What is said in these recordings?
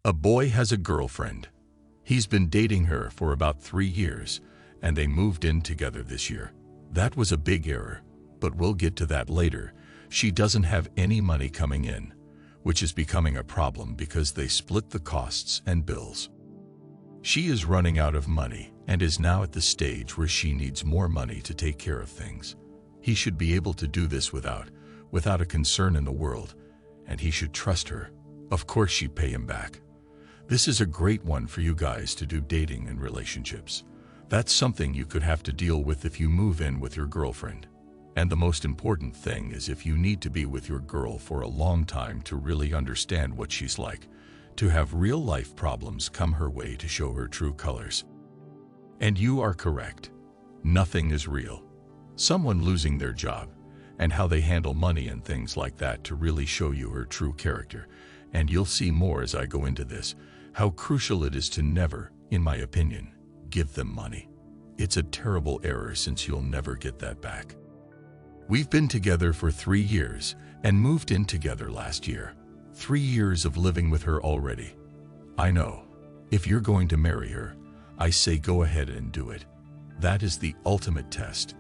A boy has a girlfriend. He's been dating her for about 3 years, and they moved in together this year. That was a big error, but we'll get to that later. She doesn't have any money coming in, which is becoming a problem because they split the costs and bills. She is running out of money and is now at the stage where she needs more money to take care of things. He should be able to do this without a concern in the world, and he should trust her. Of course she'd pay him back. This is a great one for you guys to do dating and relationships. That's something you could have to deal with if you move in with your girlfriend. And the most important thing is if you need to be with your girl for a long time to really understand what she's like, to have real-life problems come her way to show her true colors. And you are correct. Nothing is real. Someone losing their job, and how they handle money and things like that to really show you her true character. And you'll see more as I go into this, how crucial it is to never, in my opinion, give them money. It's a terrible error since you'll never get that back. We've been together for 3 years and moved in together last year. 3 years of living with her already. I know. If you're going to marry her, I say go ahead and do it. That is the ultimate test.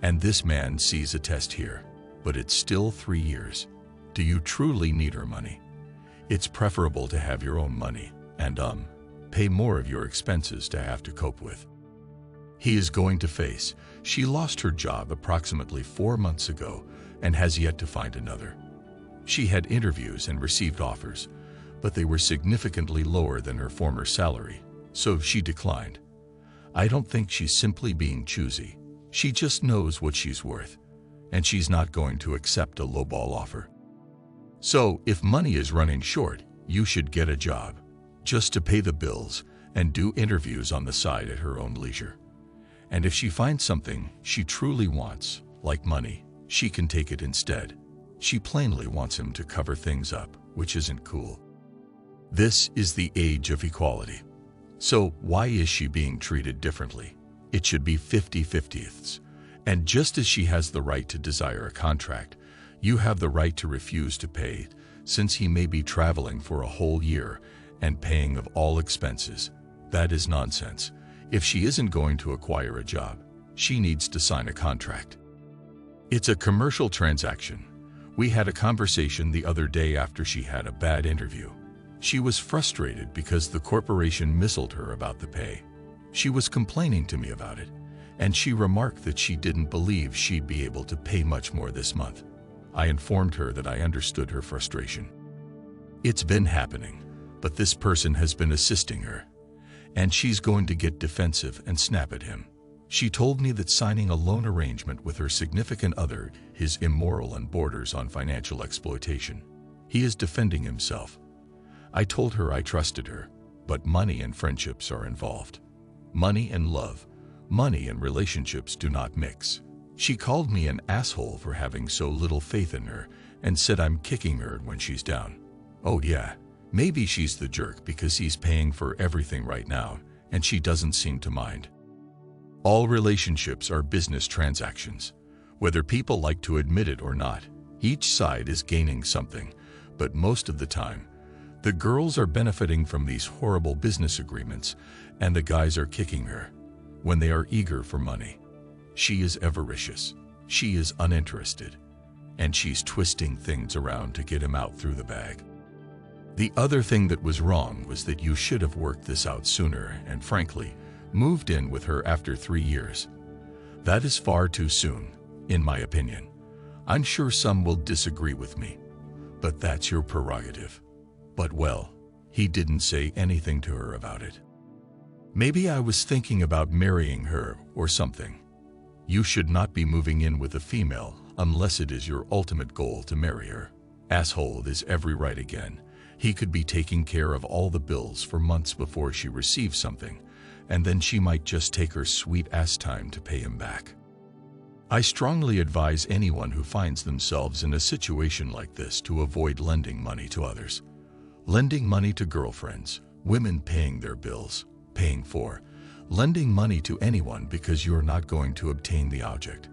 And this man sees a test here, but it's still 3 years. Do you truly need her money? It's preferable to have your own money and pay more of your expenses to have to cope with. He is going to face, she lost her job approximately 4 months ago and has yet to find another. She had interviews and received offers, but they were significantly lower than her former salary, so she declined. I don't think she's simply being choosy. She just knows what she's worth, and she's not going to accept a lowball offer. So, if money is running short, you should get a job, just to pay the bills and do interviews on the side at her own leisure. And if she finds something she truly wants, like money, she can take it instead. She plainly wants him to cover things up, which isn't cool. This is the age of equality. So why is she being treated differently? It should be 50-50ths. And just as she has the right to desire a contract, you have the right to refuse to pay it, since he may be traveling for a whole year and paying of all expenses. That is nonsense. If she isn't going to acquire a job, she needs to sign a contract. It's a commercial transaction. We had a conversation the other day after she had a bad interview. She was frustrated because the corporation missiled her about the pay. She was complaining to me about it, and she remarked that she didn't believe she'd be able to pay much more this month. I informed her that I understood her frustration. It's been happening, but this person has been assisting her, and she's going to get defensive and snap at him. She told me that signing a loan arrangement with her significant other is immoral and borders on financial exploitation. He is defending himself. I told her I trusted her, but money and friendships are involved. Money and love, money and relationships do not mix. She called me an asshole for having so little faith in her and said I'm kicking her when she's down. Oh yeah, maybe she's the jerk because he's paying for everything right now and she doesn't seem to mind. All relationships are business transactions. Whether people like to admit it or not, each side is gaining something, but most of the time, the girls are benefiting from these horrible business agreements and the guys are kicking her when they are eager for money. She is avaricious, she is uninterested, and she's twisting things around to get him out through the bag. The other thing that was wrong was that you should have worked this out sooner and frankly, moved in with her after 3 years. That is far too soon, in my opinion. I'm sure some will disagree with me, but that's your prerogative. But well, he didn't say anything to her about it. Maybe I was thinking about marrying her or something. You should not be moving in with a female unless it is your ultimate goal to marry her. Asshole is every right again. He could be taking care of all the bills for months before she receives something, and then she might just take her sweet ass time to pay him back. I strongly advise anyone who finds themselves in a situation like this to avoid lending money to others. Lending money to girlfriends, women paying their bills, paying for, lending money to anyone because you're not going to obtain the object.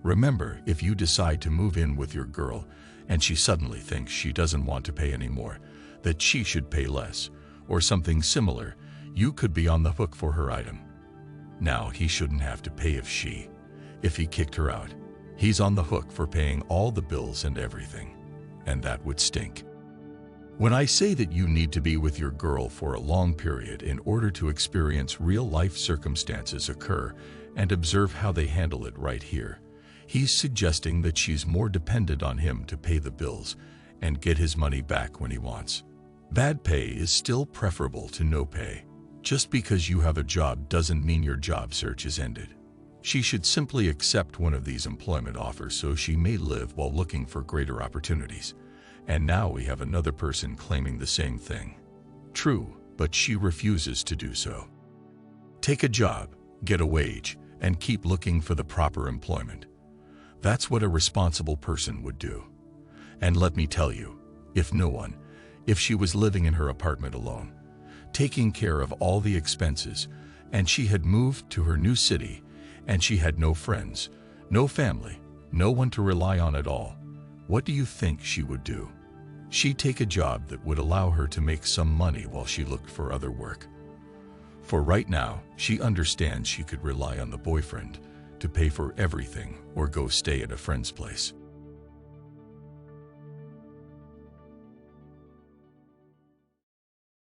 Remember, if you decide to move in with your girl and she suddenly thinks she doesn't want to pay anymore, that she should pay less, or something similar, you could be on the hook for her item. Now, he shouldn't have to pay if he kicked her out. He's on the hook for paying all the bills and everything, and that would stink. When I say that you need to be with your girl for a long period in order to experience real-life circumstances occur and observe how they handle it right here, he's suggesting that she's more dependent on him to pay the bills and get his money back when he wants. Bad pay is still preferable to no pay. Just because you have a job doesn't mean your job search is ended. She should simply accept one of these employment offers so she may live while looking for greater opportunities. And now we have another person claiming the same thing. True, but she refuses to do so. Take a job, get a wage, and keep looking for the proper employment. That's what a responsible person would do. And let me tell you, if she was living in her apartment alone, taking care of all the expenses, and she had moved to her new city, and she had no friends, no family, no one to rely on at all, what do you think she would do? She'd take a job that would allow her to make some money while she looked for other work. For right now, she understands she could rely on the boyfriend to pay for everything or go stay at a friend's place.